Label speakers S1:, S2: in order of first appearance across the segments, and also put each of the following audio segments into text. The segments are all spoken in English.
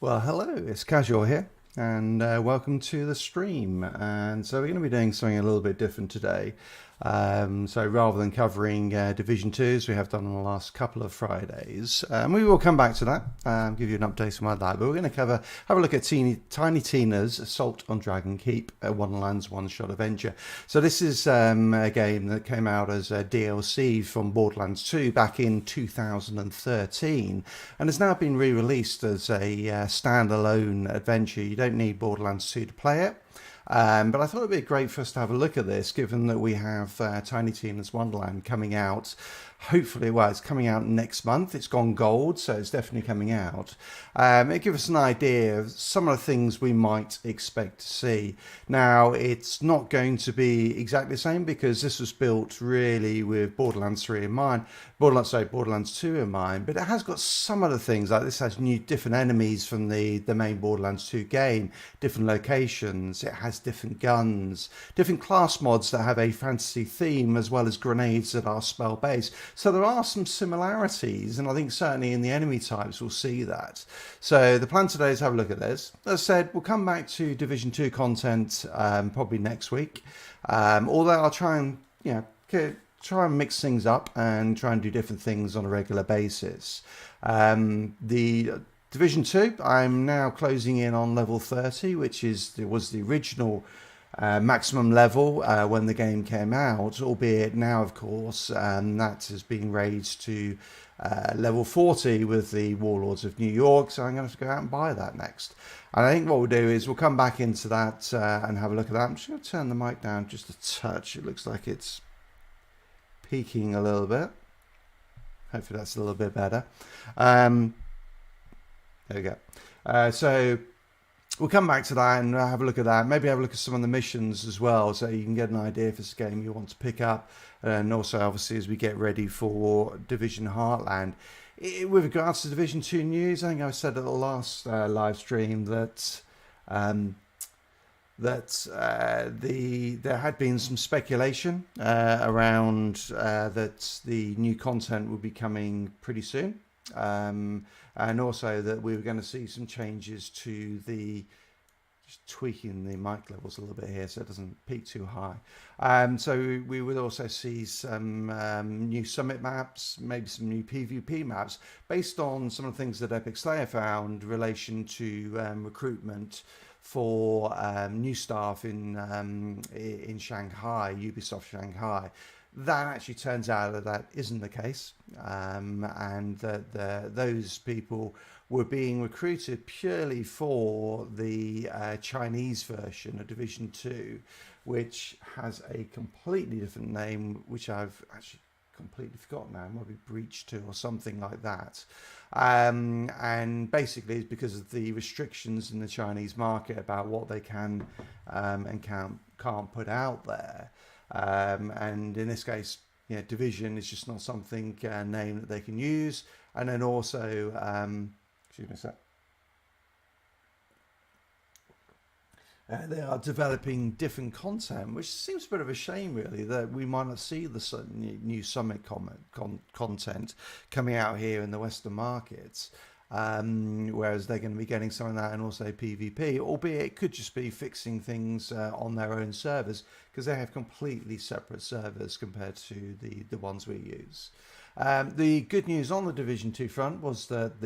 S1: Well, hello, it's Casual here, and welcome to the stream. And so we're going to be doing something a little bit different today. So rather than covering Division 2, as we have done on the last couple of Fridays, we will come back to that, give you an update on that. But we're going to have a look at Tiny Tina's Assault on Dragon Keep, Wonderland's one-shot adventure. So this is a game that came out as a DLC from Borderlands 2 back in 2013, and has now been re-released as a standalone adventure. You don't need Borderlands 2 to play it. But I thought it'd be great for us to have a look at this, given that we have Tiny Tina's Wonderland coming out. Hopefully, well, it's coming out next month. It's gone gold, so it's definitely coming out. It gives us an idea of some of the things we might expect to see. Now, it's not going to be exactly the same because this was built really with Borderlands 3 in mind, Borderlands 2 in mind, but it has got some of the things, like this has different enemies from the main Borderlands 2 game, different locations, it has different guns, different class mods that have a fantasy theme, as well as grenades that are spell-based. So there are some similarities, and I think certainly in the enemy types we'll see that. So the plan today is to have a look at this. As I said, we'll come back to Division 2 content probably next week, although I'll try and mix things up and try and do different things on a regular basis. The Division 2, I'm now closing in on level 30, which was the original maximum level when the game came out, albeit now, of course, that has been raised to level 40 with the Warlords of New York, so I'm going to have to go out and buy that next. And I think what we'll do is we'll come back into that and have a look at that. I'm just going to turn the mic down just a touch. It looks like it's peaking a little bit. Hopefully that's a little bit better. There we go. So we'll come back to that and have a look at that. Maybe have a look at some of the missions as well, so you can get an idea if it's a game you want to pick up. And also, obviously, as we get ready for Division Heartland. With regards to Division 2 news, I think I said at the last live stream that there had been some speculation around that the new content would be coming pretty soon. And also that we were going to see some changes to just tweaking the mic levels a little bit here so it doesn't peak too high. So we would also see some new summit maps, maybe some new PvP maps, based on some of the things that Epic Slayer found in relation to recruitment for new staff in Shanghai, Ubisoft Shanghai. That actually turns out that isn't the case, and that those people were being recruited purely for the Chinese version of Division 2, which has a completely different name, which I've actually completely forgotten now. It might be Breach 2 or something like that. And basically it's because of the restrictions in the Chinese market about what they can and can't put out there. And in this case, Division is just not something name that they can use. And then also, excuse me a sec. They are developing different content, which seems a bit of a shame, really, that we might not see the new Summit content coming out here in the Western markets. Whereas they're going to be getting some of that, and also PvP, albeit it could just be fixing things on their own servers, because they have completely separate servers compared to the ones we use. The good news on the Division 2 front was that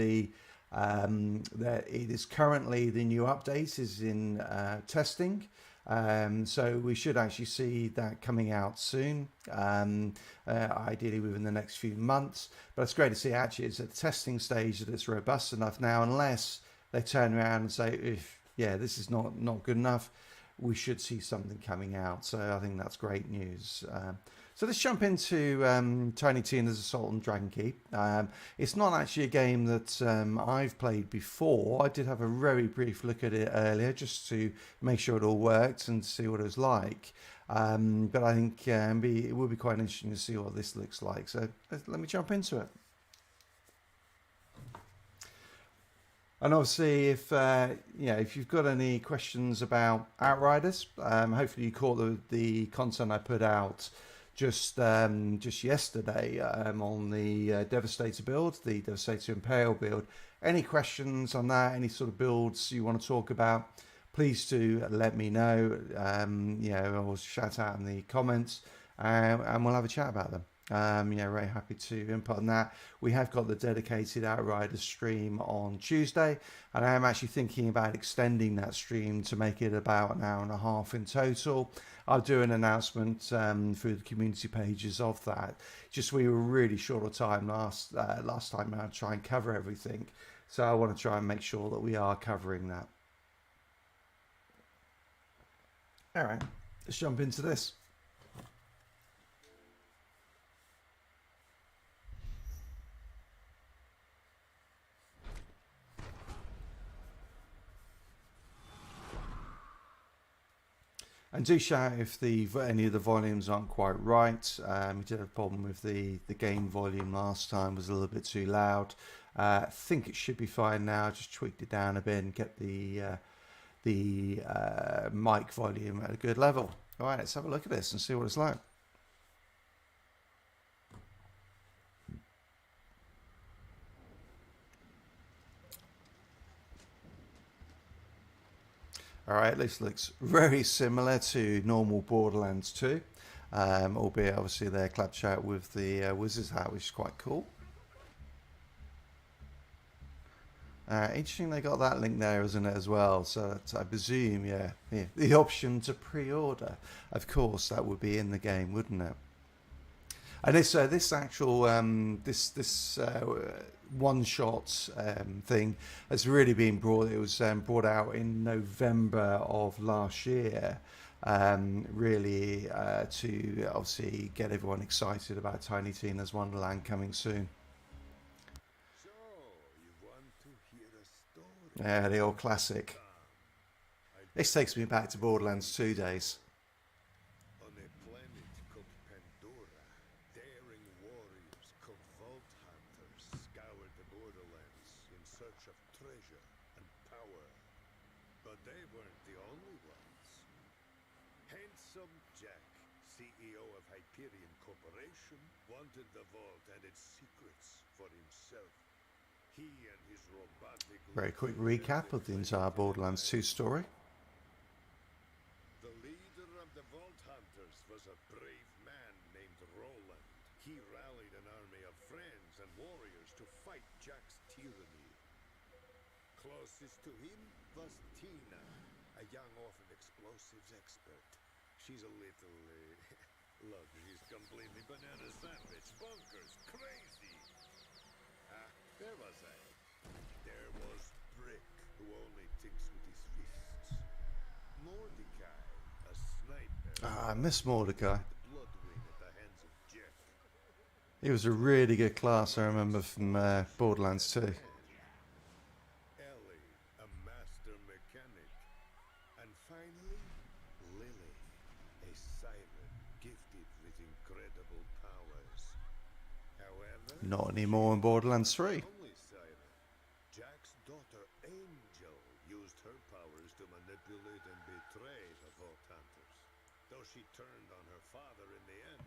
S1: that it is currently, the new update is in testing. So we should actually see that coming out soon, ideally within the next few months. But it's great to see actually it's at the testing stage that it's robust enough now, unless they turn around and say, this is not good enough, we should see something coming out. So I think that's great news. So let's jump into Tiny Tina's Assault on Dragon Keep. It's not actually a game that I've played before. I did have a very brief look at it earlier just to make sure it all worked and see what it was like. But I think it will be quite interesting to see what this looks like. So let me jump into it. And obviously, if you've got any questions about Outriders, hopefully you caught the content I put out just yesterday on the Devastator build, the Devastator Impale build. Any questions on that? Any sort of builds you want to talk about? Please do let me know. Or shout out in the comments, and we'll have a chat about them. Very happy to input on that. We have got the dedicated Outriders stream on Tuesday, and I am actually thinking about extending that stream to make it about an hour and a half in total. I'll do an announcement through the community pages of that. Just we were really short of time last time around to try and cover everything, so I want to try and make sure that we are covering that. All right, let's jump into this. And do shout if any of the volumes aren't quite right. We did have a problem with the game volume last time, was a little bit too loud. I think it should be fine now. Just tweaked it down a bit and get the mic volume at a good level. All right, let's have a look at this and see what it's like. Alright, this looks very similar to normal Borderlands 2, albeit obviously they're clapped out with the wizard's hat, which is quite cool. Interesting they got that link there, isn't it, as well? So I presume, yeah, the option to pre-order. Of course, that would be in the game, wouldn't it? And this actual one-shot thing has really been brought. It was brought out in November of last year, really to obviously get everyone excited about Tiny Tina's Wonderland coming soon.
S2: So, you want to hear a story?
S1: Yeah, the old classic. This takes me back to Borderlands 2 days.
S2: On a planet called Pandora, daring warriors called Vault Hunters scoured the Borderlands in search of treasure and power. But they weren't the only ones. Handsome Jack, CEO of Hyperion Corporation, wanted the vault and its secrets for himself. He and his robotic...
S1: Very quick recap of the entire Borderlands 2 story.
S2: The leader of the Vault Hunters was a brave man named Roland. He rallied an army of friends and warriors to fight Jack's tyranny. Closest to him was Tina, a young orphan explosives expert. She's a little, look, she's completely banana sandwich, bonkers, crazy. There was I. There was Brick, who only thinks with his fists. Mordecai, a sniper.
S1: I miss Mordecai.
S2: Bloodwing at the hands of Jeff.
S1: He was a really good class, I remember, from Borderlands 2.
S2: Ellie, a master mechanic. And finally, Lily, a siren gifted with incredible powers. However,
S1: Not anymore in Borderlands 3.
S2: only siren. Jack's daughter Angel used her powers to manipulate and betray the Vault Hunters. Though she turned on her father in the end,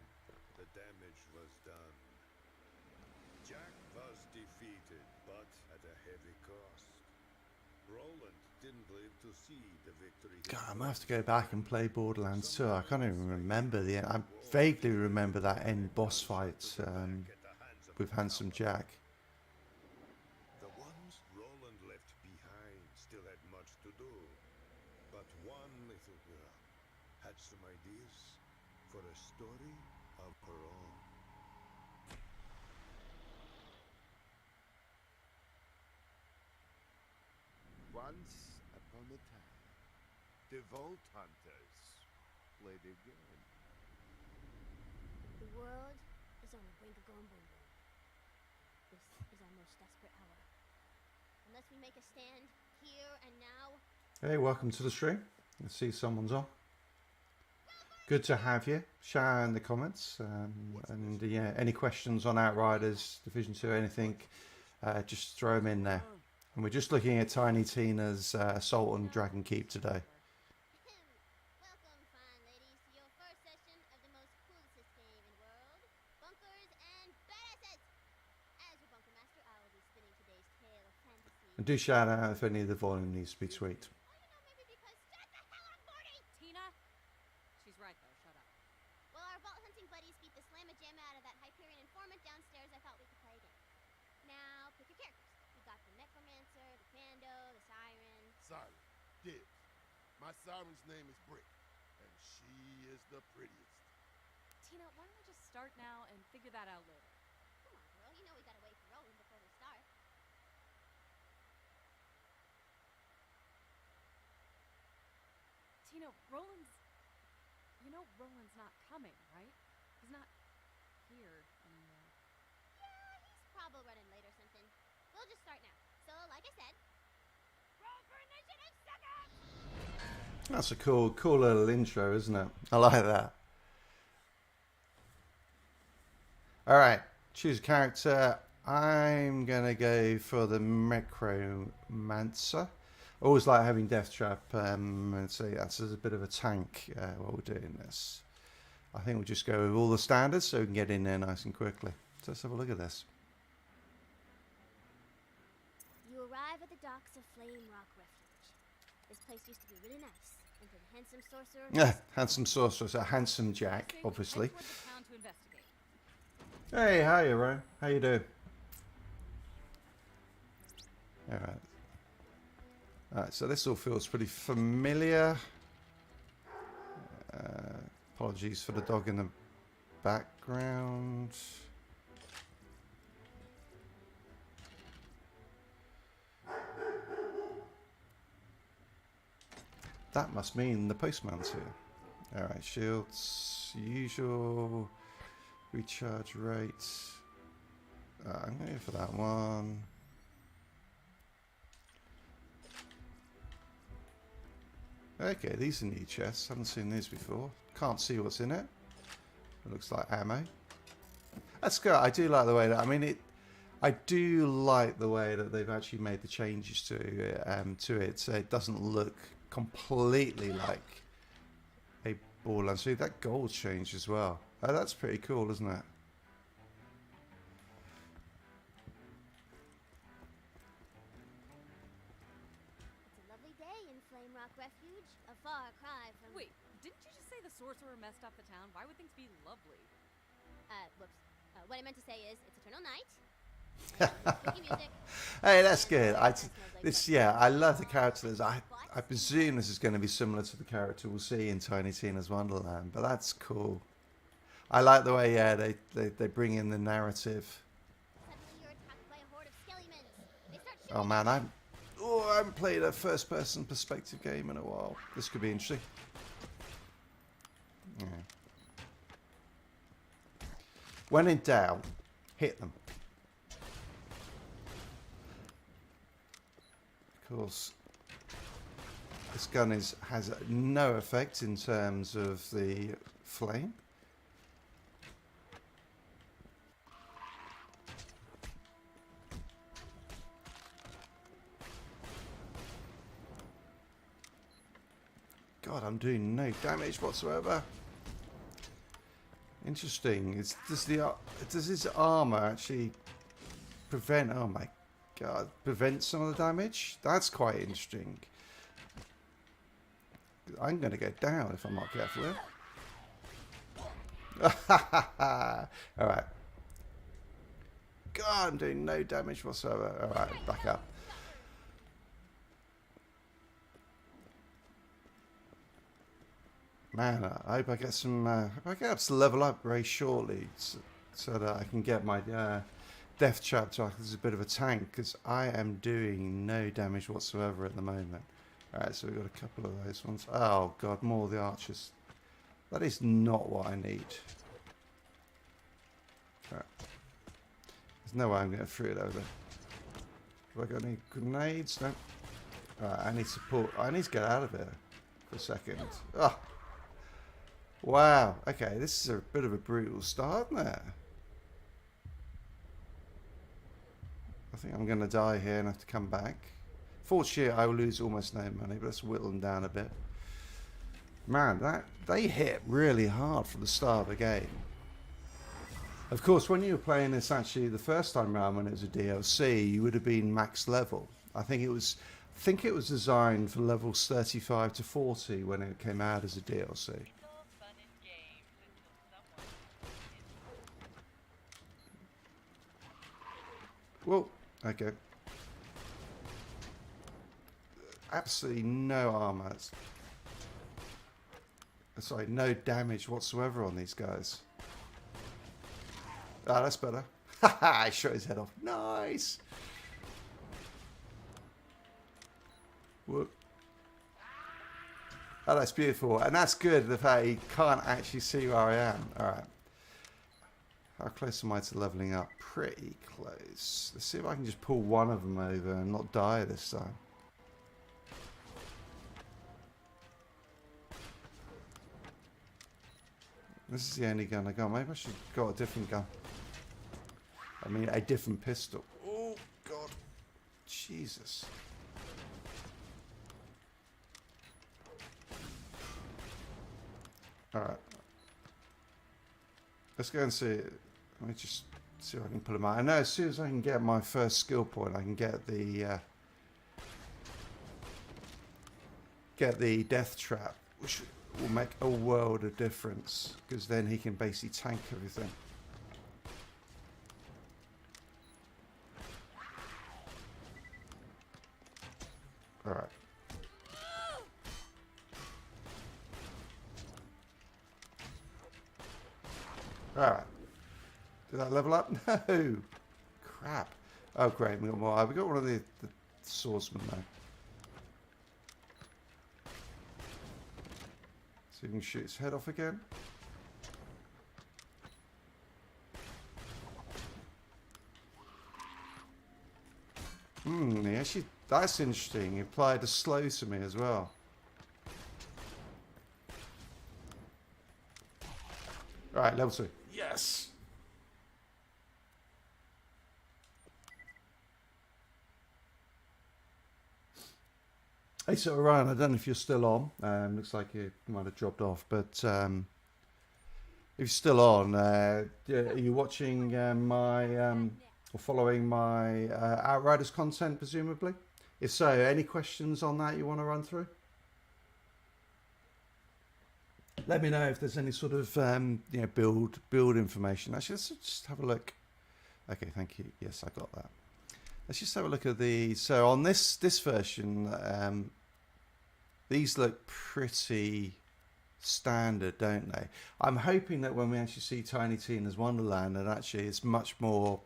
S2: the damage was done. Jack was defeated, but at a heavy cost. Roland didn't live to see the victory.
S1: God, I'm gonna have to go back and play Borderlands 2. I can't even remember the end. I vaguely remember that end boss fight with Handsome Jack.
S2: The ones Roland left behind still had much to do. But one little girl had some ideas for a story of her own. Once upon a time, the Vault Hunters played a game.
S3: The world is on the brink of going boom boom. This is our most desperate hour. Unless we make a stand here and now.
S1: Hey, welcome to the stream. I see someone's on. Good to have you. Share in the comments. And yeah, any questions on Outriders, Division 2, anything, just throw them in there. And we're just looking at Tiny Tina's Assault on Dragon Keep today.
S3: Welcome, fine ladies, to your first session of the most coolest game in
S1: And do shout out if any of the volume needs to be tweaked.
S3: Maybe because shut the hell up, Morty!
S4: Tina? She's right, though. Shut up.
S3: Well, our vault hunting buddies beat the slamma-jamma out of that Hyperion informant downstairs. I thought we could play again. Now, pick your characters. We got the Necromancer, the Pando, the Siren.
S2: Siren. Dibs. My siren's name is Brick, and she is the prettiest.
S4: Tina, why don't we just start now and figure that out later?
S3: Come on, girl. You know we gotta wait for Roland before we start.
S4: Tina, Roland's... You know Roland's not coming, right? He's not here anymore.
S3: Yeah, he's probably running late or something. We'll just start now. So, like I said, roll for initiative, suckers!
S1: That's a cool little intro, isn't it? I like that. All right, choose a character. I'm gonna go for the Necromancer. Always like having Death Trap. Let's see, that's a bit of a tank while we're doing this. I think we'll just go with all the standards so we can get in there nice and quickly. So let's have a look at this.
S3: You arrive at the docks of Flame Rock Refuge. This place used to be really nice until the handsome sorcerer.
S1: Yeah, handsome sorcerer, so handsome Jack, obviously.
S4: Head toward the town to investigate.
S1: Hey, how you, Ro? How you doing? All right. All right, so this all feels pretty familiar. Apologies for the dog in the background. That must mean the postman's here. All right, shields, usual, recharge rates. I'm going to go for that one. Okay, these are new chests. Haven't seen these before. Can't see what's in it. It looks like ammo. That's good. I do like the way that. I mean, I do like the way that they've actually made the changes to it, so it doesn't look completely like a Borderlands. See, that gold changed as well. Oh, that's pretty cool, isn't it?
S3: It's a lovely day in Flame Rock Refuge, a far cry from.
S4: Wait, didn't you just say the sorcerer messed up the town? Why would things be lovely?
S3: Whoops. What I meant to say is, it's eternal night. Spooky music.
S1: Hey, that's good. I love the characters. I presume this is going to be similar to the character we'll see in Tiny Tina's Wonderland, but that's cool. I like the way, they bring in the narrative.
S3: Suddenly you're attacked by a horde of skelliemons. They start
S1: Oh
S3: shooting.
S1: man, I haven't played a first-person perspective game in a while. This could be interesting. Yeah. When in doubt, hit them. Of course, this gun has no effect in terms of the flame. God, I'm doing no damage whatsoever. Interesting. Does his armor actually prevent? Oh my God! Prevent some of the damage. That's quite interesting. I'm going to go down if I'm not careful here. All right. God, I'm doing no damage whatsoever. All right, back up. Man, I hope I get some. I get up to level up very shortly, so that I can get my death trap to act as a bit of a tank, because I am doing no damage whatsoever at the moment. All right, so we've got a couple of those ones. Oh God, more of the archers. That is not what I need. Right. There's no way I'm going to throw it over there. Have I got any grenades? No. Right, I need support. I need to get out of here for a second. Ah. Wow, okay, this is a bit of a brutal start there. I think I'm going to die here and have to come back. Fortunately, I will lose almost no money, but let's whittle them down a bit. Man, they hit really hard from the start of the game. Of course, when you were playing this actually the first time around when it was a DLC, you would have been max level. I think it was designed for levels 35 to 40 when it came out as a DLC.
S5: It's all fun and games until someone
S1: Well, okay. Absolutely no armor. Sorry, no damage whatsoever on these guys. Ah, that's better. I shot his head off. Nice. Whoop. Oh, that's beautiful. And that's good, the fact he can't actually see where I am. Alright. How close am I to leveling up? Pretty close. Let's see if I can just pull one of them over and not die this time. This is the only gun I got. Maybe I should have got a different gun. I mean, a different pistol. Oh, God. Jesus. Alright. Let's go and see. Let me just see if I can pull them out. I know as soon as I can get my first skill point, I can get the death trap, which will make a world of difference, because then he can basically tank everything. Alright. Alright. Did that level up? No! Crap. Oh great, we got more. We got one of the swordsmen now. So you can shoot his head off again. He actually, that's interesting. He applied a slow to me as well. Alright, level 2. Yes! Hey, so Ryan, I don't know if you're still on. Looks like you might have dropped off, but if you're still on, are you watching or following my Outriders content, presumably? If so, any questions on that you want to run through? Let me know if there's any sort of build information. Actually, let's just have a look. Okay, thank you. Yes, I got that. Let's just have a look at the. So on this version, these look pretty standard, don't they? I'm hoping that when we actually see Tiny Tina's Wonderland, that actually it's much more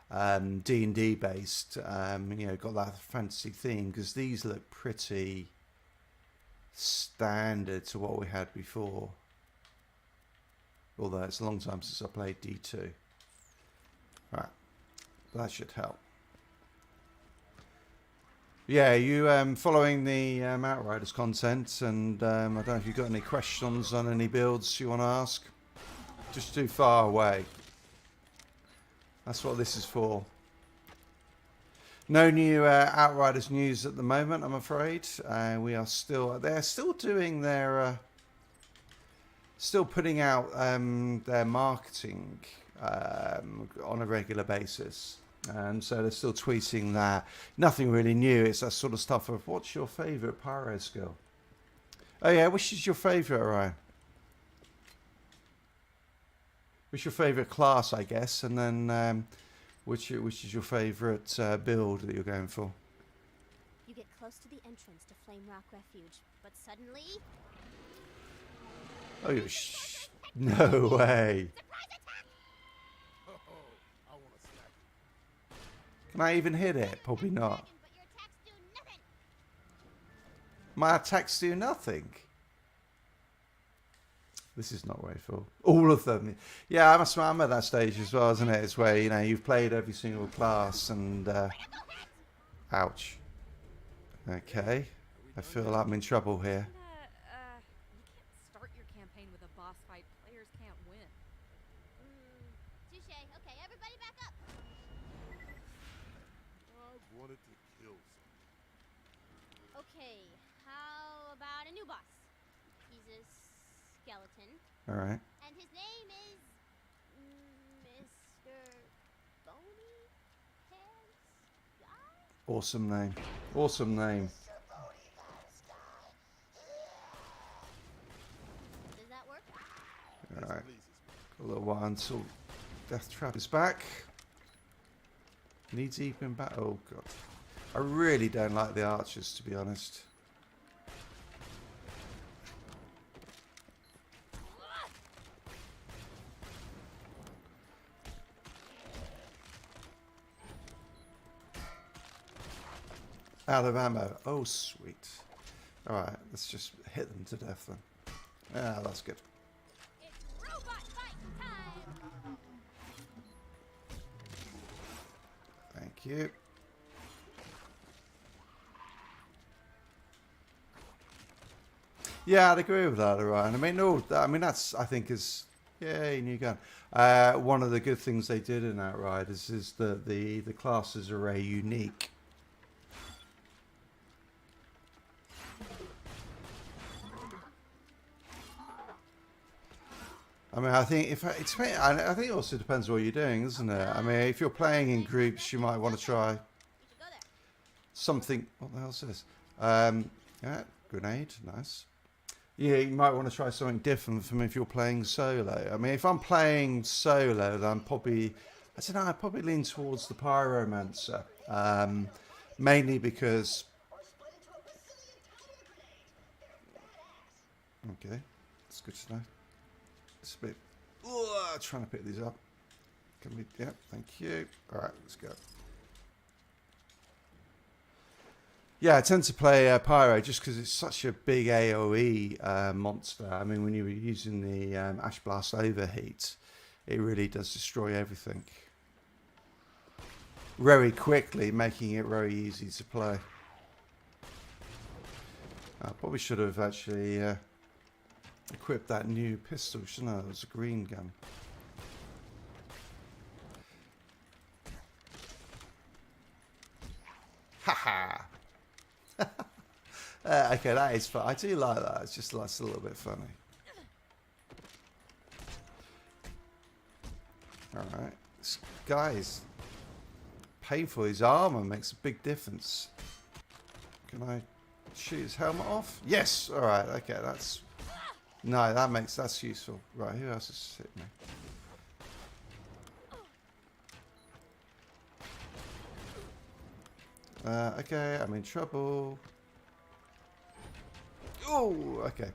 S1: D&D based. Got that fantasy theme, because these look pretty standard to what we had before. Although it's a long time since I played D2. Right, that should help. Yeah, you following the Outriders content, and I don't know if you've got any questions on any builds you want to ask. Just too far away. That's what this is for. No new Outriders news at the moment, I'm afraid. We are still, they're still doing their, still putting out their marketing on a regular basis. So they're still tweeting that. Nothing really new. It's that sort of stuff of, what's your favourite pyro skill? Oh yeah, which is your favourite, Ryan? Which your favourite class, I guess, and then which is your favourite build that you're going for?
S3: You get close to the entrance to Flame Rock Refuge, but suddenly...
S1: Oh, you're no way. Can I even hit it? Probably not. My attacks do nothing. This is not very full. All of them. Yeah, I'm at that stage as well, isn't it? It's where, you've played every single class and... ouch. Okay. I feel like I'm in trouble here.
S4: You can't start your campaign with a boss fight. Players can't win.
S3: Touche. Okay, everybody back up.
S2: I wanted to kill someone.
S3: Okay, how about a new boss? He's a skeleton,
S1: All right.
S3: and his name is Mr. Bony Heads Guy.
S1: Awesome name. Awesome name.
S3: Does that work?
S1: Alright. A little while until Death Trap is back. Needs even back. Oh god. I really don't like the archers, to be honest. Out of ammo. Oh, sweet. Alright, let's just hit them to death then. Ah, that's good.
S3: It's robot fight time!
S1: Thank you. Yeah, I'd agree with that, Orion. I mean, no, I mean that's I think is yay, new gun. One of the good things they did in Outriders is that the classes are a unique. I mean, I think I think it also depends what you're doing, isn't it? I mean, if you're playing in groups, you might want to try
S3: We should go there.
S1: something. What the hell is this? Yeah, grenade, nice. Yeah, you might want to try something different from if you're playing solo. I mean, if I'm playing solo, then I'm probably, I don't know, I probably lean towards the pyromancer, mainly because. Okay, that's good to know. It's a bit trying to pick these up. Can we? Yeah, thank you. All right, let's go. Yeah, I tend to play Pyro just because it's such a big AoE monster. I mean, when you were using the Ash Blast Overheat, it really does destroy everything. Very quickly, making it very easy to play. I probably should have actually equipped that new pistol, shouldn't I? It was a green gun. Haha! Okay, that is fun. I do like that. It's just like, it's a little bit funny. Alright. This guy is painful. His armor makes a big difference. Can I shoot his helmet off? Yes! Alright, okay, that's... No, that's useful. Right, who else is hitting me? Okay, I'm in trouble. Oh, okay.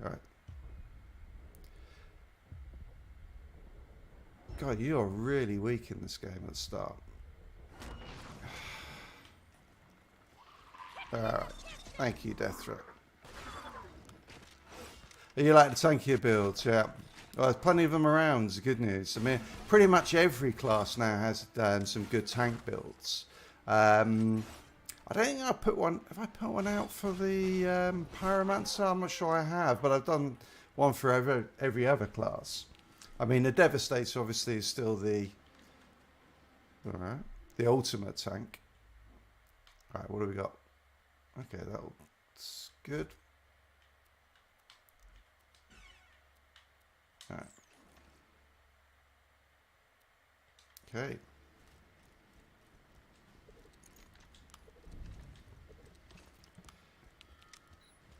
S1: Alright. God, you are really weak in this game at the start. Alright. Thank you, Death Threat. You like the tankier builds, yeah. Well, there's plenty of them around, is the good news. I mean, pretty much every class now has some good tank builds. I don't think I put one... Have I put one out for the Pyromancer? I'm not sure I have, but I've done one for every other class. I mean, the Devastator obviously is still the... Alright. The ultimate tank. Alright, what do we got? Okay, that's good. Alright. Okay.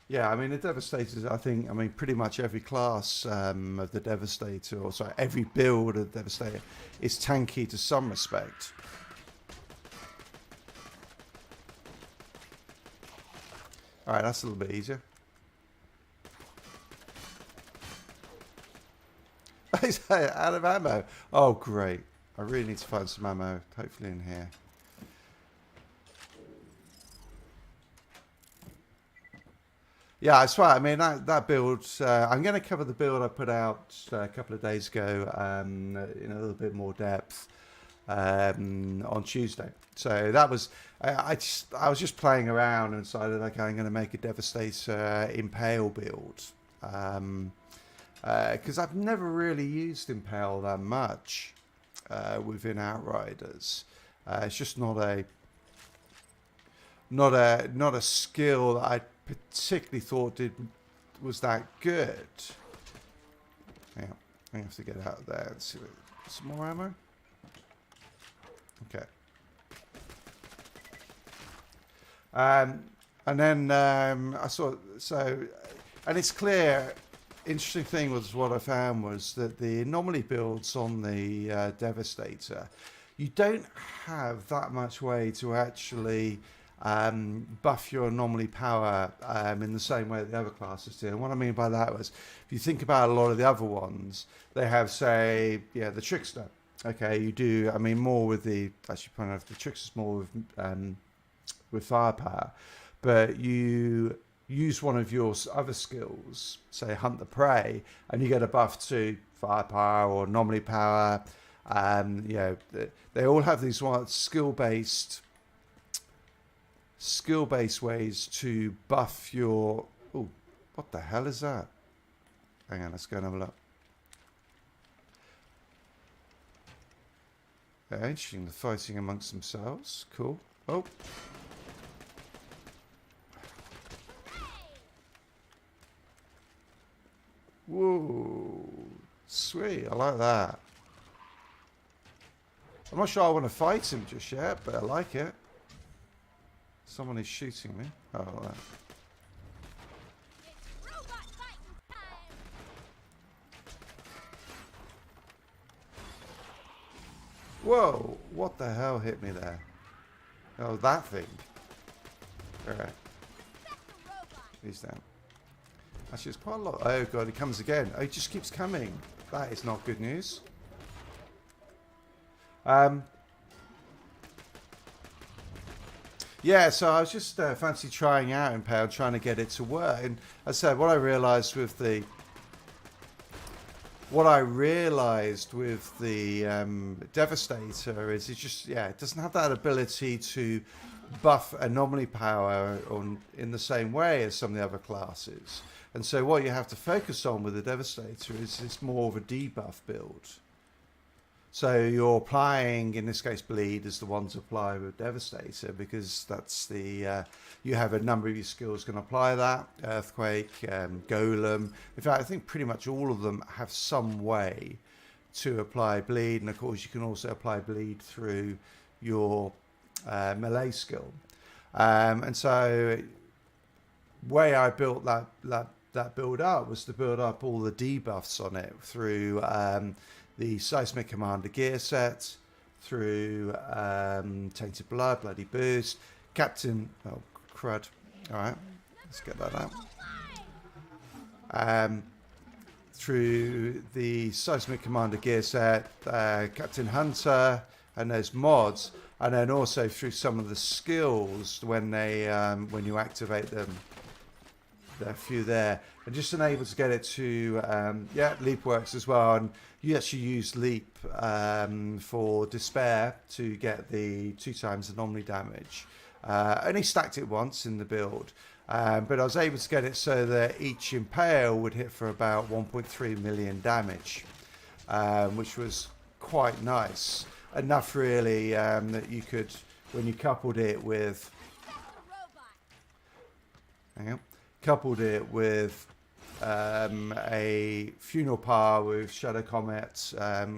S1: Yeah, I mean, the Devastators, I mean, pretty much every class of the Devastator, or sorry, every build of the Devastator is tanky to some respect. Alright, that's a little bit easier. He's out of ammo. Oh, great. I really need to find some ammo, hopefully in here. Yeah, that's right. I mean, that build, I'm going to cover the build I put out a couple of days ago in a little bit more depth on Tuesday. So that was, I was just playing around and decided, okay, I'm going to make a Devastator Impale build. Because I've never really used Impale that much within Outriders. It's just not a skill that I particularly thought was that good. Yeah, I have to get out of there and see some more ammo. Okay. And then I saw, so, and it's clear, interesting thing was what I found was that the anomaly builds on the Devastator, you don't have that much way to actually buff your anomaly power in the same way that the other classes do. And what I mean by that was, if you think about a lot of the other ones, they have, say, yeah, the Trickster. Okay, you do, I mean, more with the, actually, point out the Trickster's more with firepower, but you use one of your other skills, say Hunt the Prey, and you get a buff to firepower or anomaly power. You know, they all have these skill-based ways to buff your... Oh, what the hell is that? Hang on, let's go and have a look. Yeah, interesting, the fighting amongst themselves. Cool. Oh. Whoa. Sweet, I like that. I'm not sure I want to fight him just yet, but I like it. Someone is shooting me. Oh, that.
S3: It's robot fighting time!
S1: Whoa, what the hell hit me there? Oh, that thing. Alright, he's down. Actually, it's quite a lot. Oh god, he comes again. Oh, he just keeps coming. That is not good news. Yeah, so I was just fancy trying out Impale, trying to get it to work. And as I said, what I realised with the Devastator is it just, yeah, it doesn't have that ability to buff anomaly power in the same way as some of the other classes. And so what you have to focus on with the Devastator is it's more of a debuff build. So you're applying, in this case, Bleed is the one to apply with Devastator, because that's the, you have a number of your skills can apply that. Earthquake, Golem. In fact, I think pretty much all of them have some way to apply Bleed. And of course, you can also apply Bleed through your melee skill. And so way I built that build up was to build up all the debuffs on it through the Seismic Commander gear set, through Tainted Blood, Bloody Boost, Captain... Oh, crud. Alright, let's get that out. Through the Seismic Commander gear set, Captain Hunter, and those mods, and then also through some of the skills when they when you activate them. There are a few there, and just unable to get it to yeah, Leap works as well, and you actually use Leap for Despair to get the 2 times anomaly damage. Only stacked it once in the build, but I was able to get it so that each Impale would hit for about 1.3 million damage, which was quite nice. Enough really that you could, when you coupled it with, hang on, coupled it with a Funeral Power with Shadow Comet,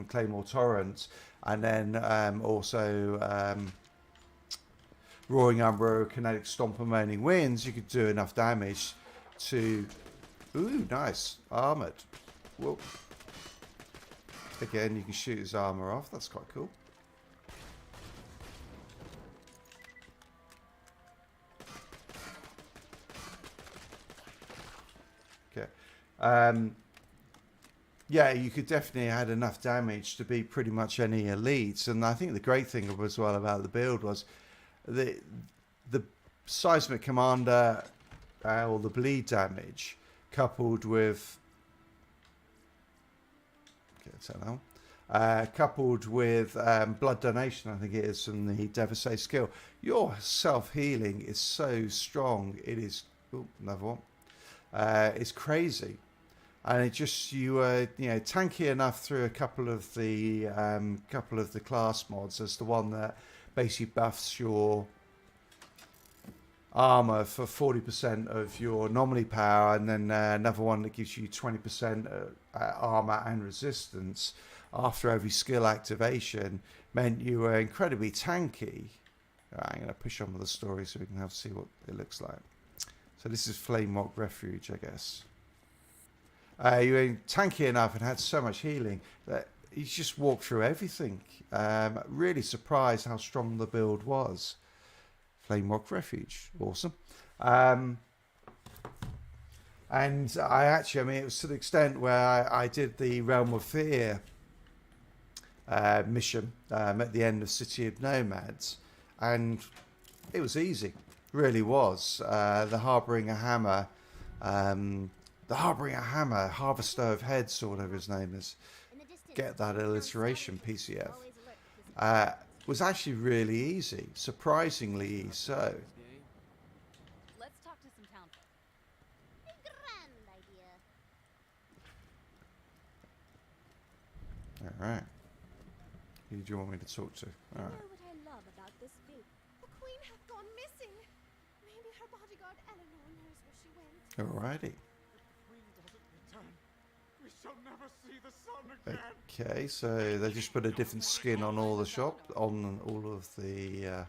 S1: Claymore Torrent, and then also Roaring Umbro, Kinetic Stomp and Moaning Winds, you could do enough damage to... Ooh, nice. Armoured. Whoa. Again, you can shoot his armour off. That's quite cool. Okay. Yeah, you could definitely add enough damage to beat pretty much any elites. And I think the great thing as well about the build was the Seismic Commander or the bleed damage coupled with coupled with blood donation, I think it is, from the Devastator skill. Your self-healing is so strong. It is... Oh, another one. It's crazy. And it just, you know, tanky enough through a couple of the class mods as the one that basically buffs your armor for 40% of your anomaly power, and then another one that gives you 20% armor and resistance. after every skill activation meant you were incredibly tanky. Right, I'm going to push on with the story so we can see what it looks like. So this is Flame Rock Refuge, I guess. You were tanky enough and had so much healing that you just walked through everything. Really surprised how strong the build was. Flame Rock Refuge, awesome. And I mean, it was to the extent where I did the Realm of Fear mission at the end of City of Nomads, and it was easy, really was. The Harbouring a Hammer, Harvester of Heads, or whatever his name is, get that alliteration, PCF, was actually really easy, surprisingly so.
S4: Let's talk to some town folk.
S3: Grand idea.
S1: Alright. Who do you want me to talk to? Alright.
S3: You know what I love about this view? The queen hath gone missing. Maybe her bodyguard Eleanor knows where she went.
S1: Alrighty.
S2: Queen doesn't return. We shall never see the sun again.
S1: Okay, so they just put a different skin on all the on all of the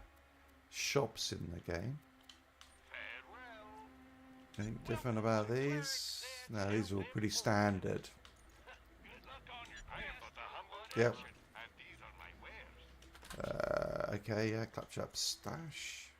S1: shops in the game. Anything different about these? No, these are all pretty standard. Yep. Okay, yeah, Claptrap Stash.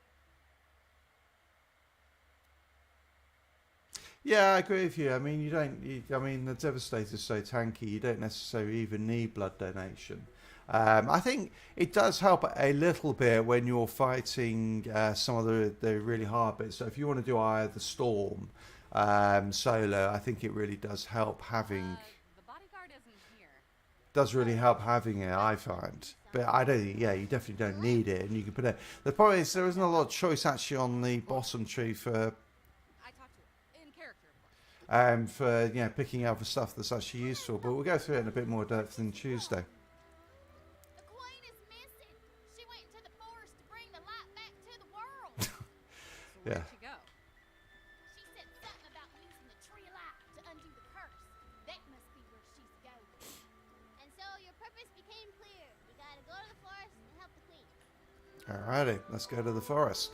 S1: Yeah, I agree with you. I mean, I mean, the Devastator's so tanky, you don't necessarily even need blood donation. I think it does help a little bit when you're fighting some of the really hard bits. So if you want to do Eye of the Storm solo, I think it really does help having...
S4: The bodyguard isn't here.
S1: does really help having it, I find. But I don't think, yeah, you definitely don't need it, and you can put it... The problem is there isn't a lot of choice actually on the bottom tree for...
S4: I talked to him. In character, of course.
S1: for you know, picking out the stuff that's actually useful, but we'll go through it in a bit more depth than Tuesday.
S3: The queen is missing. She went into the forest to bring the light back to the world.
S4: So
S1: Yeah.
S4: where'd she go?
S3: She said something about using the tree of life to undo the curse. That must be where she's going. And so your purpose became clear. You gotta go to the forest and help the queen.
S1: Alrighty, let's go to the forest.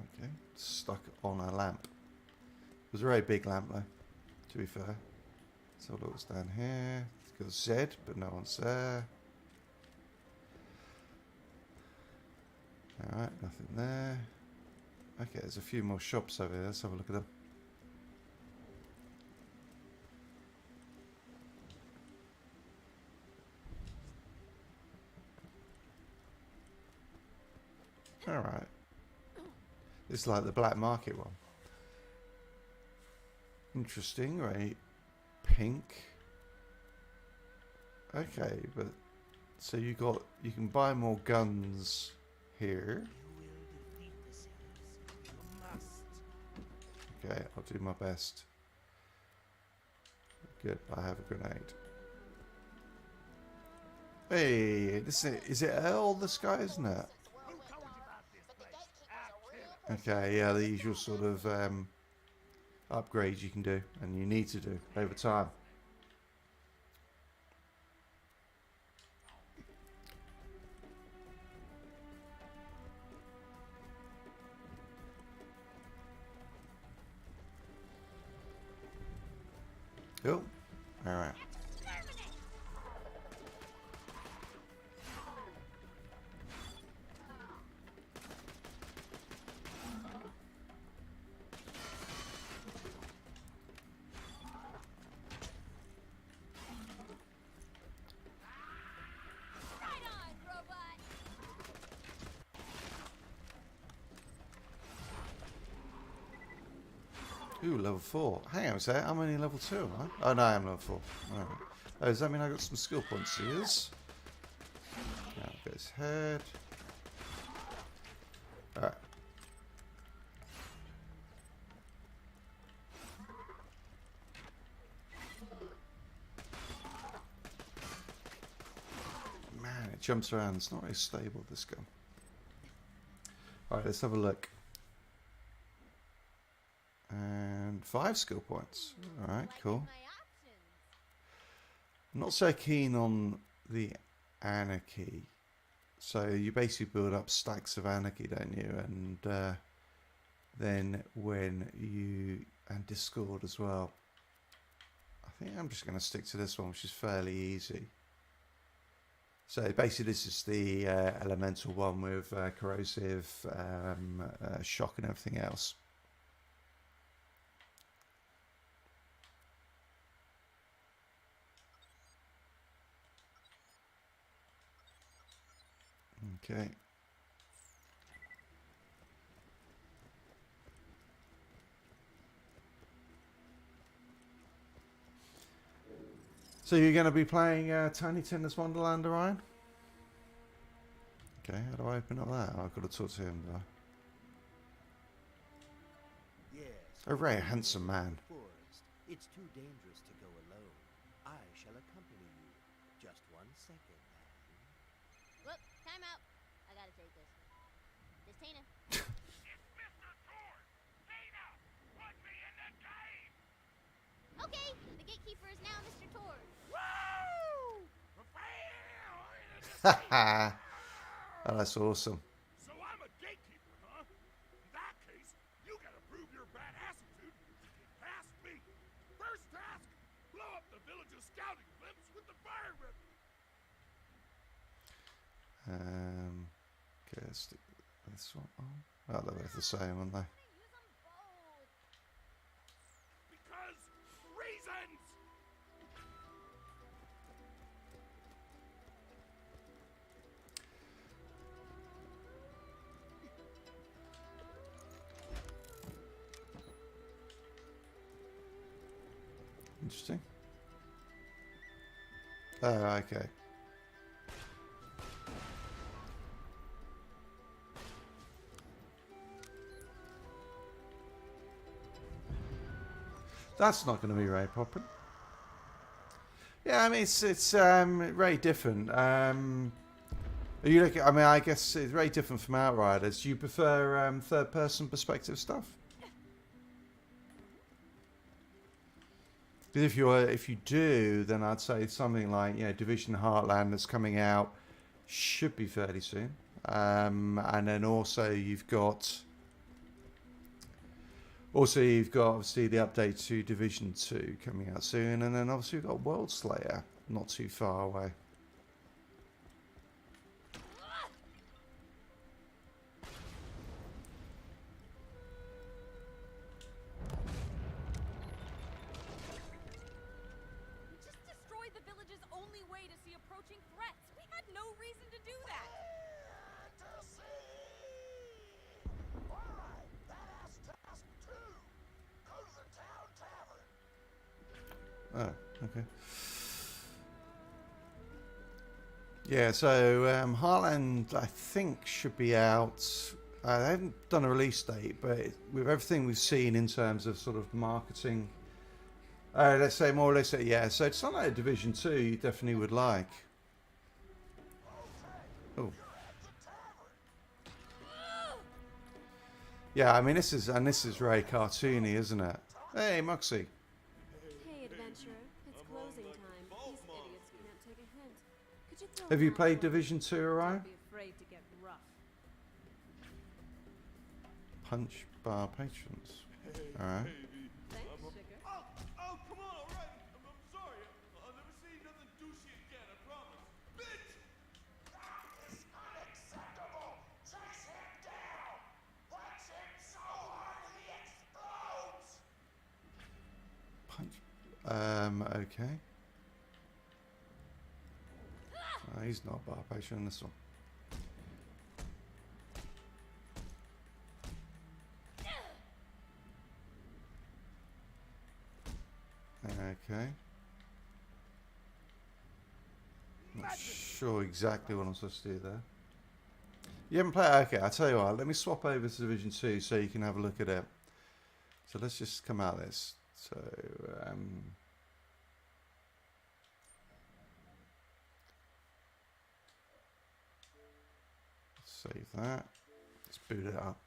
S1: Okay, stuck on a lamp. It was a very big lamp though, to be fair. So look what's down here. It's got Z, but no one's there. Alright, nothing there. Okay, there's a few more shops over there. Let's have a look at them. Alright. This is like the black market one. Interesting, right? Pink. Okay, but so you can buy more guns here. Okay, I'll do my best. Good, I have a grenade. Hey, is it Earl, this guy, isn't it? Okay, yeah, the usual sort of upgrades you can do and you need to do over time. Cool. All right. Ooh, level 4. Hang on a sec, I'm only level 2, am I? Oh no, I am level 4. Alright. Oh, does that mean I got some skill points? Yes. Now get his head. Alright. Man, it jumps around. It's not very stable, this gun. Alright, let's have a look. 5 skill points. All right,
S3: Like
S1: cool.
S3: my options.
S1: I'm not so keen on the anarchy. So you basically build up stacks of anarchy, don't you? And then when you and discord as well. I think I'm just going to stick to this one, which is fairly easy. So basically, this is the elemental one with corrosive, shock, and everything else. Okay. So you're going to be playing Tiny Tina's Wonderland, Orion? Okay, how do I open up that? Oh, I've got to talk to him, though.
S6: Yes.
S1: A very handsome man.
S6: Forest. It's too dangerous to go alone. I shall accompany you. Just 1 second, man.
S3: Whoop, time out. I gotta take this. This Tina.
S2: Mr. Thor! Tina! Put me in the game!
S3: Okay, the gatekeeper is now Mr. Tor.
S2: Woo!
S1: Haha. Oh, that's awesome.
S2: So I'm a gatekeeper, huh? In that case, you gotta prove your badassitude to get past me. First task, blow up the village's scouting blimps with the fire rip.
S1: Okay, let's stick this one on. Oh, they're both the same, aren't they?
S3: Use them both.
S2: Because reasons!
S1: Interesting. Oh, okay. That's not going to be very popular. Yeah, I mean it's very different. Are you looking? I mean, I guess it's very different from Outriders. Do you prefer third-person perspective stuff? Because if you do, then I'd say something like Division Heartland that's coming out should be fairly soon, and then also you've got obviously the update to Division 2 coming out soon, and then obviously you've got World Slayer not too far away.
S4: We just destroyed the village's only way to see approaching threats. We had no reason to do that.
S2: Alright, badass task 2. Go to the town tavern.
S1: Oh, okay. Yeah, so Heartland, I think, should be out. They haven't done a release date, but with everything we've seen in terms of sort of marketing, let's say more or less, yeah. So it's not like a Division 2 you definitely would like. Oh. Yeah, I mean this is very cartoony, isn't it? Hey, Moxie.
S7: Hey, adventurer. It's closing time. These idiots can't take a hint. Could you throw
S1: Have you
S7: them out
S1: played
S7: for me?
S1: Division 2, Orion?
S4: Don't be afraid to get rough.
S1: Punch bar patrons. Alright.
S4: Thanks, sugar.
S2: Oh, come on, alright. I'm sorry. I'll never say nothing douchey again, I promise. Bitch! That is unacceptable! Chase him down! Punch him so hard he explodes!
S1: Punch. Okay. He's not bar patron in this one. Okay. Not sure exactly what I'm supposed to do there. You haven't played? Okay, I'll tell you what. Let me swap over to Division 2 so you can have a look at it. So let's just come out of this. So, save that. Let's boot it up.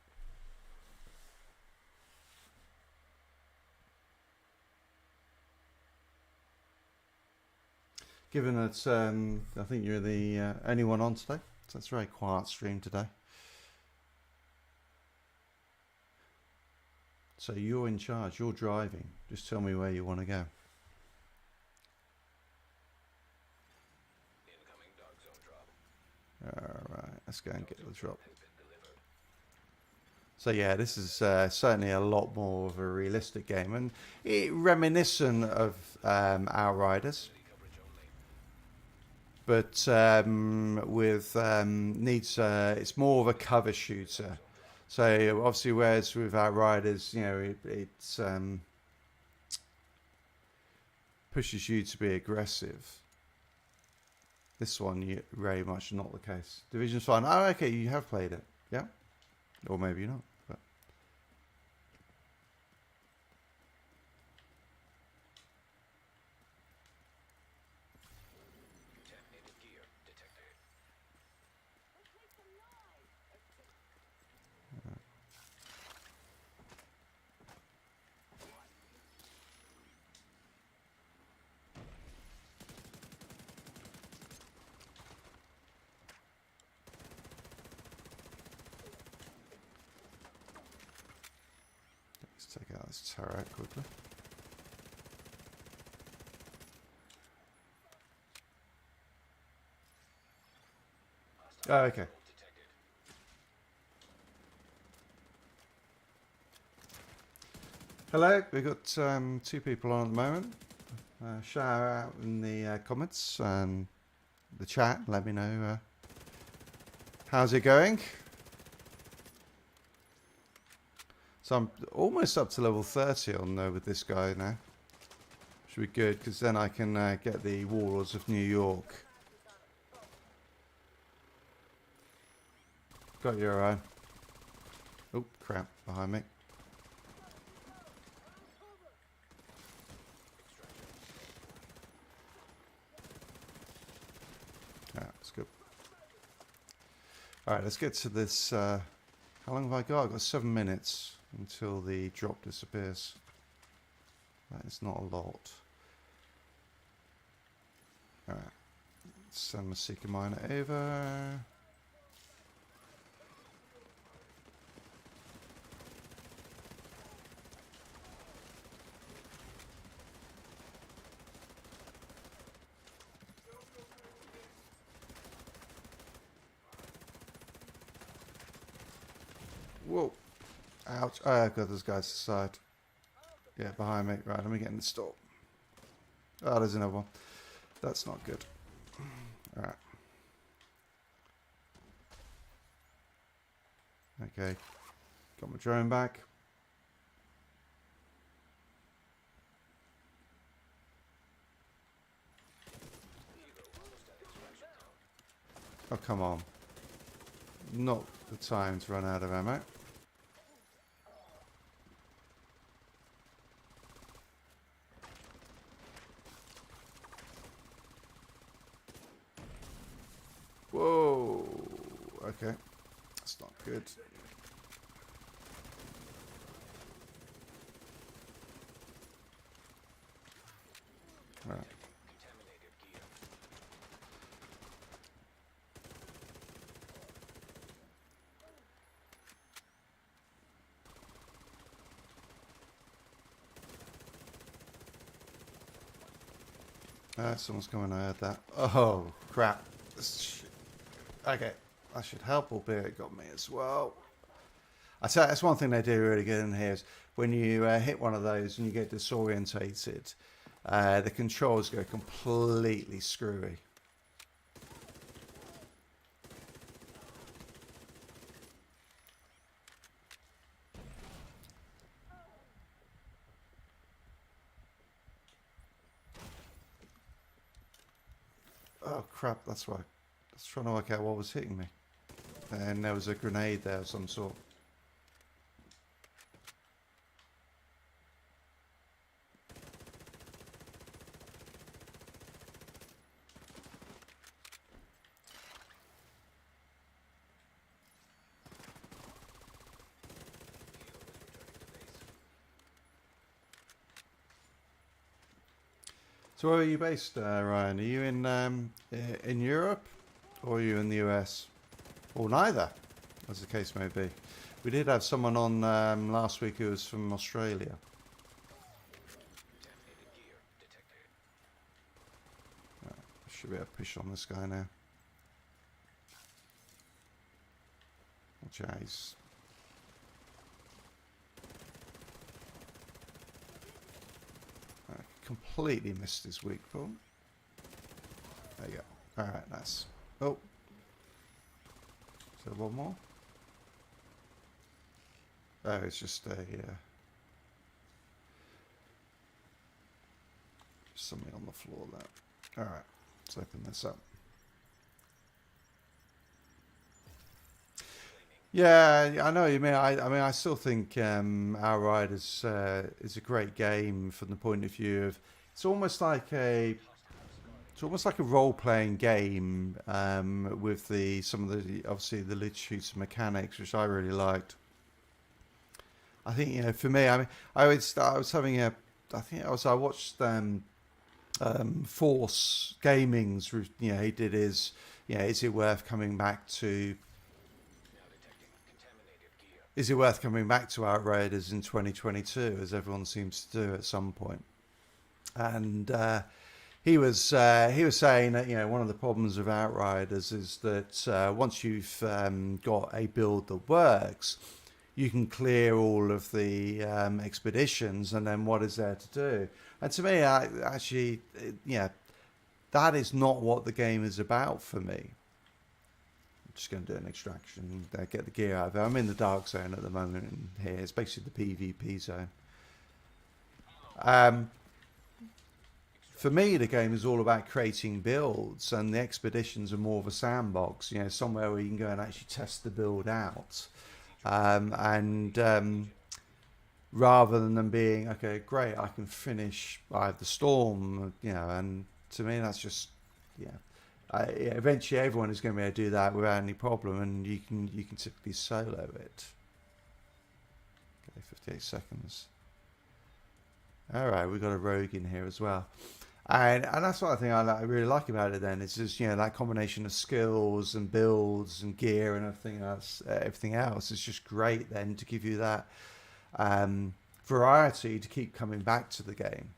S1: given that I think you're the only one on today, so it's a very quiet stream today. So you're in charge, you're driving. Just tell me where you want to go. Alright, let's go and get the drop. So yeah, this is certainly a lot more of a realistic game, and reminiscent of Outriders, but with needs. It's more of a cover shooter. So obviously, whereas with Outriders, you know, it's pushes you to be aggressive. This one, very much not the case. Division's fine. Oh, okay, you have played it, yeah, or maybe not. But let's take out this turret quickly. Oh, okay. Hello, we've got 2 people on at the moment. Shout out in the comments and the chat. Let me know how's it going. So I'm almost up to level 30 on with this guy now. Should be good, because then I can get the Warlords of New York. Got your eye. Oh crap! Behind me. That's good. Alright, let's get to this. How long have I got? I've got 7 minutes until the drop disappears. That is not a lot. Alright. Send my Seeker Miner over. Whoa. Ouch. Oh, I've got those guys to the side. Yeah, behind me. Right, let me get in the store. Oh, there's another one. That's not good. Alright. Okay. Got my drone back. Oh, come on. Not the time to run out of ammo. Whoa. Okay. That's not good. Right. Someone's coming. I heard that. Oh, crap. Okay, that should help, albeit it got me as well. I tell you, that's one thing they do really good in here is when you hit one of those and you get disorientated, the controls go completely screwy. Oh crap, that's why. I was trying to work out what was hitting me. And there was a grenade there of some sort. So where are you based, Ryan? Are you in Europe, or are you in the US, or neither, as the case may be? We did have someone on last week who was from Australia. Should be able to push on this guy now. Watch out, he's... completely missed his weak point. There you go. Alright, nice. Oh. So one more. Oh, it's just a... something on the floor there. Alright, let's open this up. Yeah, I know what you mean. I mean, I still think Outriders is a great game from the point of view of it's almost like a role-playing game with some of the obviously the lid shooter mechanics, which I really liked. I think for me, I mean, I watched Force Gaming's. He did his. Is it worth coming back to? Is it worth coming back to Outriders in 2022, as everyone seems to do at some point? And he was saying that one of the problems with Outriders is that once you've got a build that works, you can clear all of the expeditions, and then what is there to do? And to me, that is not what the game is about for me. Just going to do an extraction, get the gear out of it. I'm in the dark zone at the moment, and here it's basically the PvP zone. For me, the game is all about creating builds, and the expeditions are more of a sandbox. Somewhere where you can go and actually test the build out, rather than them being okay, great, I can finish. I have the storm, and to me, that's just eventually, everyone is going to be able to do that without any problem, and you can typically solo it. Okay, 58 seconds. All right, we've got a rogue in here as well, and that's what I really like about it. Then it's just that combination of skills and builds and gear and everything else is just great. Then to give you that variety to keep coming back to the game.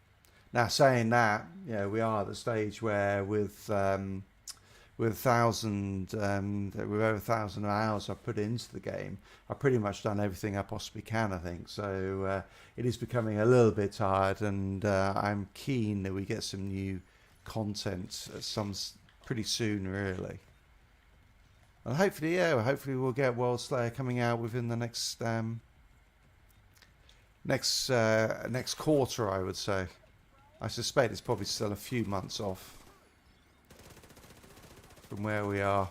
S1: Now, saying that, we are at the stage where with over 1,000 hours I've put into the game, I've pretty much done everything I possibly can, I think. So it is becoming a little bit hard, and I'm keen that we get some new content pretty soon, really. And hopefully we'll get World Slayer coming out within the next quarter, I would say. I suspect it's probably still a few months off from where we are.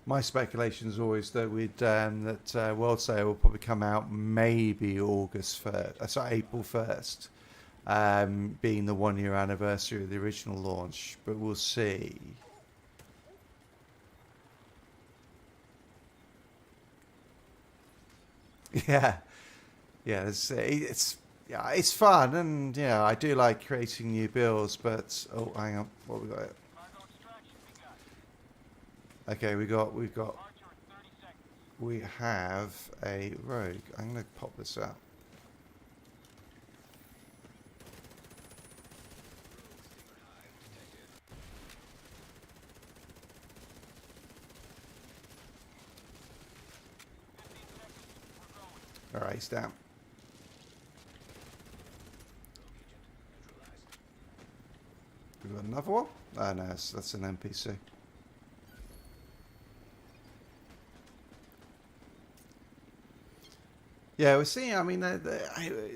S1: My speculation is always that World Slayer will probably come out maybe April 1st, being the 1 year anniversary of the original launch, but we'll see. Yeah, it's fun, and I do like creating new builds. But hang on, what we got here? Okay, we have a rogue. I'm gonna pop this out. All right, he's down. We've got another one. Oh no, that's an NPC. Yeah, we're seeing. I mean,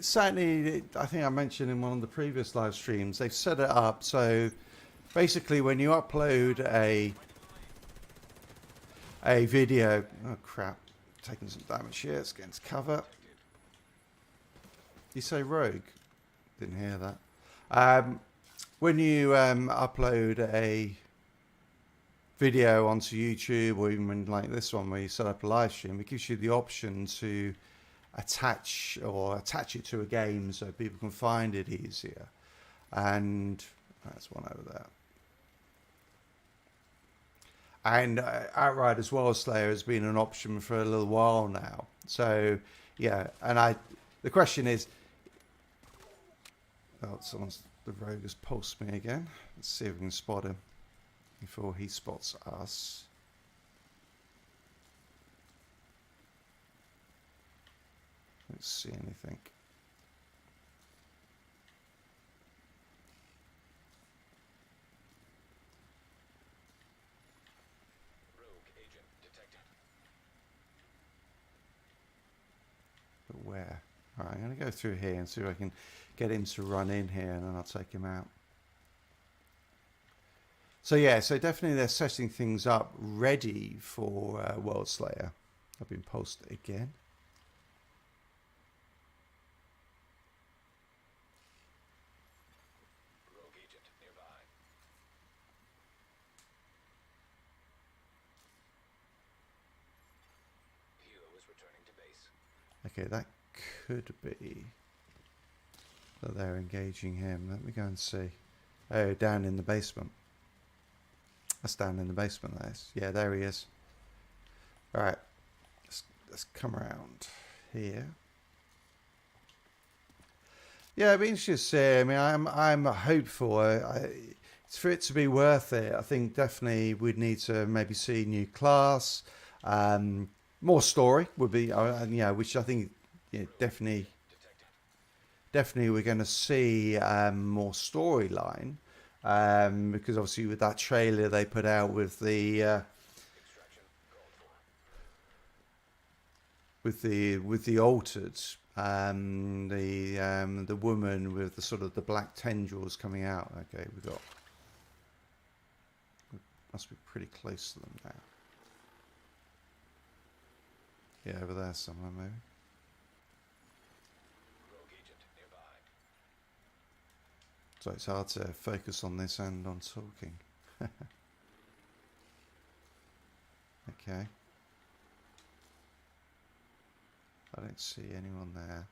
S1: certainly, I think I mentioned in one of the previous live streams, they've set it up so basically when you upload a video. Oh crap! Taking some damage here. It's getting to cover. You say rogue? Didn't hear that. When you upload a video onto YouTube, or even like this one where you set up a live stream, it gives you the option to attach it to a game so people can find it easier. And that's one over there. And Outriders Worldslayer has been an option for a little while now. So yeah, and the question is, oh, the rogue has pulsed me again. Let's see if we can spot him before he spots us. Let's see anything. But where? Alright, I'm going to go through here and see if I can get him to run in here, and then I'll take him out. So yeah, so definitely they're setting things up ready for Worldslayer. I've been posted again.
S8: Rogue agent nearby. Hero is returning to base.
S1: Okay, that could be that they're engaging him. Let me go and see. Oh, down in the basement. That's down in the basement, that is. Yeah, there he is. Alright. Let's come around here. Yeah, it'd be interesting to see. I mean, I'm hopeful. It's for it to be worth it. I think definitely we'd need to maybe see new class. More story would be, which I think definitely we're going to see more storyline. Because obviously with that trailer they put out with the altered, the woman with the sort of the black tendrils coming out. Okay, must be pretty close to them now. Yeah, over there somewhere maybe. So it's hard to focus on this and on talking. Okay. I don't see anyone there.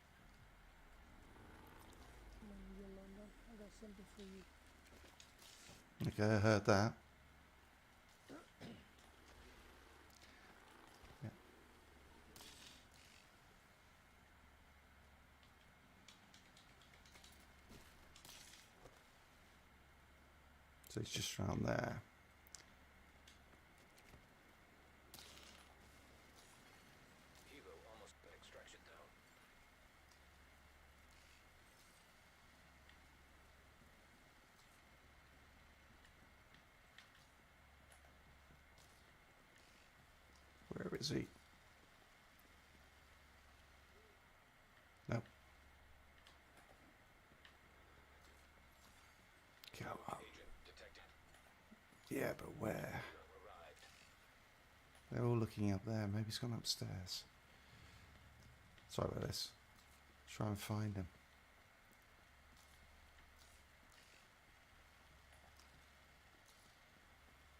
S1: Okay, I heard that. Yeah. So it's just around there.
S8: Hero almost an extraction zone.
S1: Where is he? Nope. Go up. Yeah, but where? They're all looking up there. Maybe he's gone upstairs. Sorry about this. Try and find him.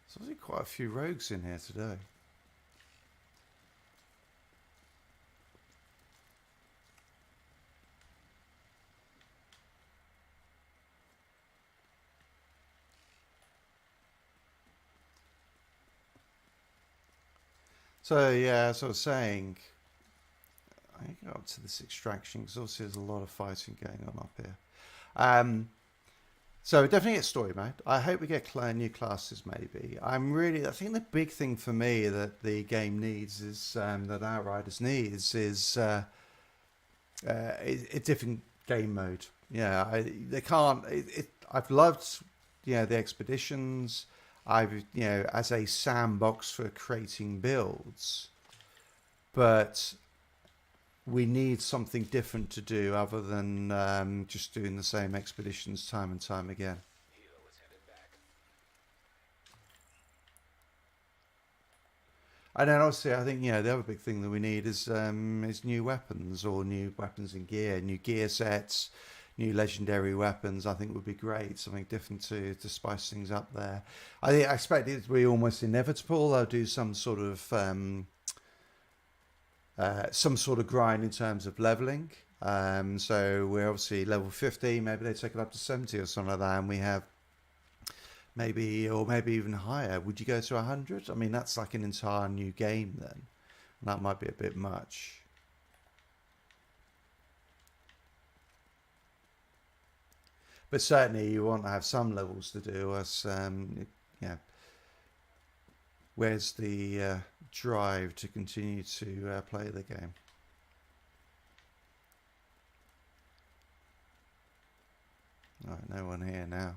S1: There's obviously quite a few rogues in here today. So yeah, as I was saying, I go up to this extraction because obviously there's a lot of fighting going on up here. So definitely get story mode. I hope we get new classes maybe. I think the big thing for me that the game needs is, that Outriders needs is a different game mode. Yeah, they can't, I've loved, the expeditions. I've, as a sandbox for creating builds, but we need something different to do other than just doing the same expeditions time and time again.
S8: Hero is headed back.
S1: And then obviously I think, the other big thing that we need is new weapons, or new weapons and gear, new gear sets, new legendary weapons, I think would be great. Something different to spice things up there. I expect it to be almost inevitable. They'll do some sort of grind in terms of leveling. So we're obviously level 50. Maybe they take it up to 70 or something like that, and we have maybe even higher. Would you go to 100? I mean, that's like an entire new game then. And that might be a bit much. But certainly you want to have some levels to do. As yeah, where's the drive to continue to play the game? Right, no one here now.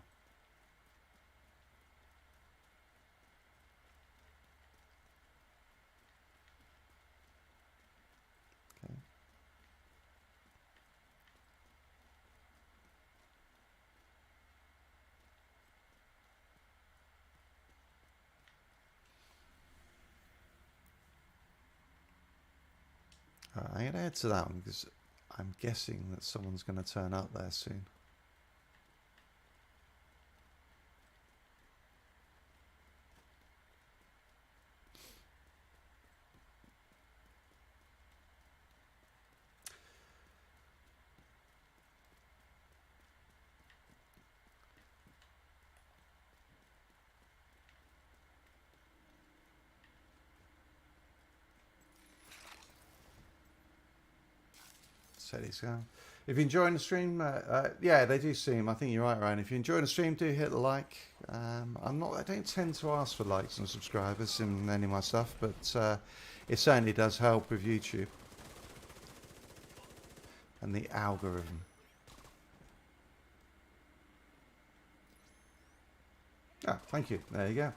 S1: Okay. All right, I'm going to head to that one because I'm guessing that someone's going to turn up there soon. He's going. If you're enjoying the stream, yeah, they do seem. I think you're right, Ryan. If you're enjoying the stream, do hit the like. I don't tend to ask for likes and subscribers in any of my stuff, but it certainly does help with YouTube and the algorithm. Ah, thank you. There you go.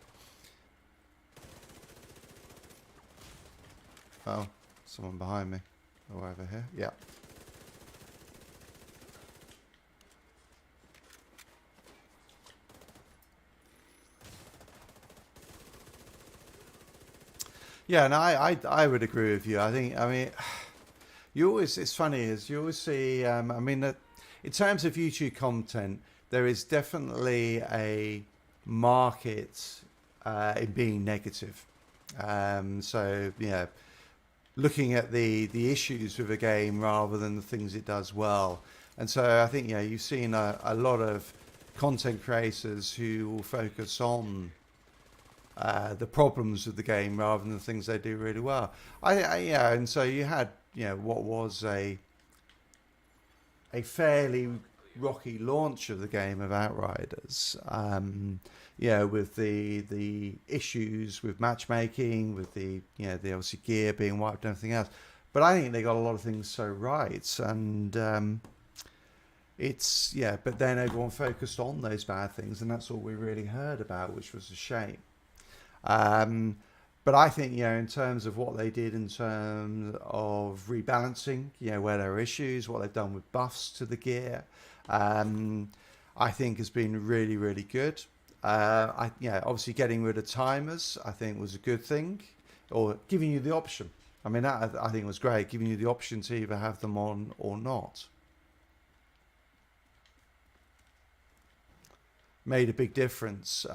S1: Oh, someone behind me. Oh, over here. Yeah. Yeah, and I would agree with you. I mean, you always, it's funny is you always see, I mean, that in terms of YouTube content, there is definitely a market in being negative. So, yeah, looking at the issues with a game rather than the things it does well. And so I think, yeah, you've seen a lot of content creators who will focus on the problems of the game rather than the things they do really well. Yeah, and so you had, you know, what was a fairly rocky launch of the game of Outriders. Yeah, with the issues with matchmaking, with the obviously gear being wiped and everything else. But I think they got a lot of things so right, and it's but then everyone focused on those bad things, and that's all we really heard about, which was a shame. But I think, in terms of what they did in terms of rebalancing, where there are issues, what they've done with buffs to the gear, I think has been really, really good. Obviously getting rid of timers, I think was a good thing, or giving you the option. I mean, that I think was great, giving you the option to either have them on or not. Made a big difference.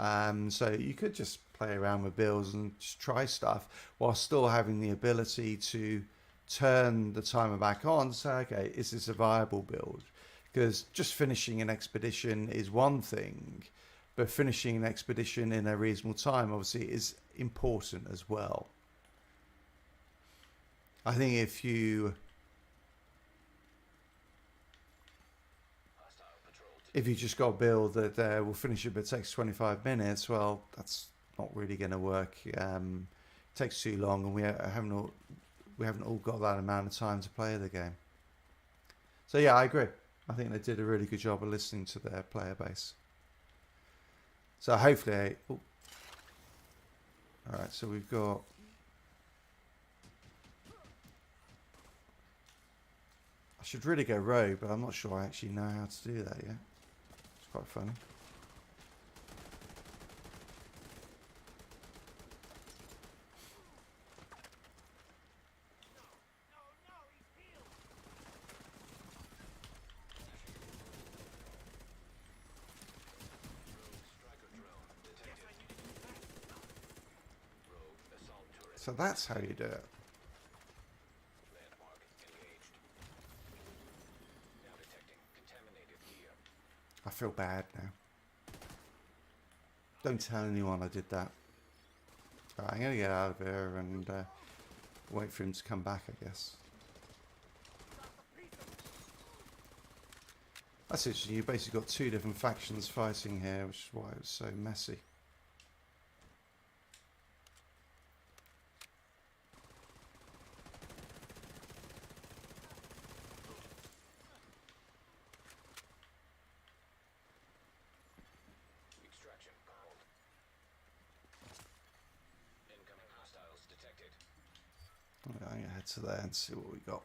S1: So you could just play around with builds and just try stuff while still having the ability to turn the timer back on. So, okay, is this a viable build? Because just finishing an expedition is one thing, but finishing an expedition in a reasonable time obviously is important as well. I think if you just got a build that will finish it but it takes 25 minutes, well, that's not really going to work. It takes too long, and we haven't all got that amount of time to play the game. So yeah, I agree. I think they did a really good job of listening to their player base. So hopefully, all right. So we've got. I should really go rogue, but I'm not sure I actually know how to do that yet. It's quite funny. So that's how you do it.
S8: Landmark engaged. Now detecting contaminated gear.
S1: I feel bad now. Don't tell anyone I did that. Right, I'm going to get out of here and wait for him to come back, I guess. That's interesting. You basically got two different factions fighting here, which is why it was so messy.
S8: Extraction called. Incoming hostiles detected.
S1: I'm going to head to there and see what we got.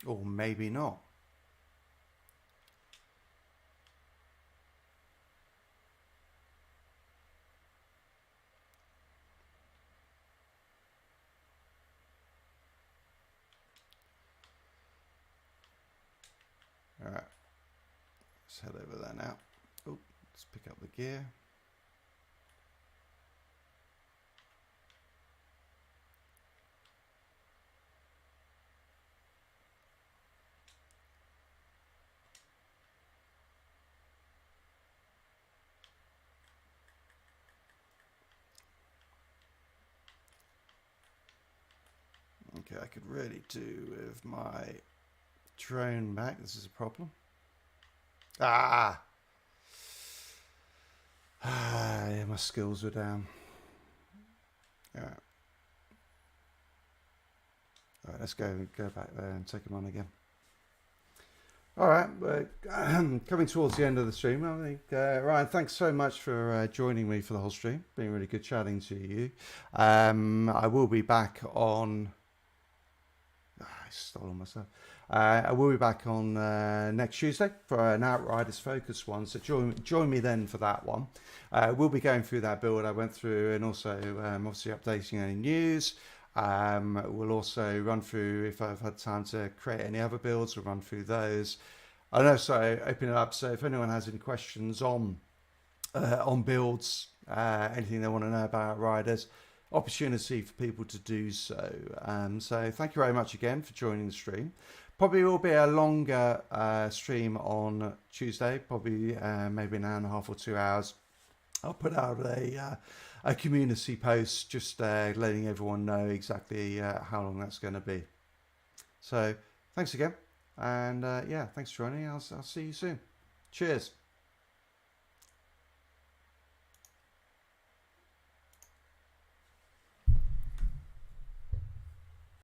S1: Or maybe not. All right. Let's head over there now. Oh, let's pick up the gear. Okay, I could really do with my drone back. This is a problem. Ah! Ah, yeah, my skills were down. Alright. Alright, let's go back there and take them on again. Alright, we're coming towards the end of the stream. I think, Ryan, thanks so much for joining me for the whole stream. Been really good chatting to you. I will be back on... I stole myself. I will be back on next Tuesday for an Outriders focus one, so join me then for that one. We'll be going through that build I went through, and also obviously updating any news. We'll also run through, if I've had time to create any other builds, we'll run through those. And also open it up, so if anyone has any questions on builds, anything they want to know about Outriders, opportunity for people to do so. So thank you very much again for joining the stream. Probably will be a longer stream on Tuesday, probably maybe an hour and a half or 2 hours. I'll put out a community post just letting everyone know exactly how long that's going to be. So thanks again, and yeah, thanks for joining. I'll see you soon. Cheers.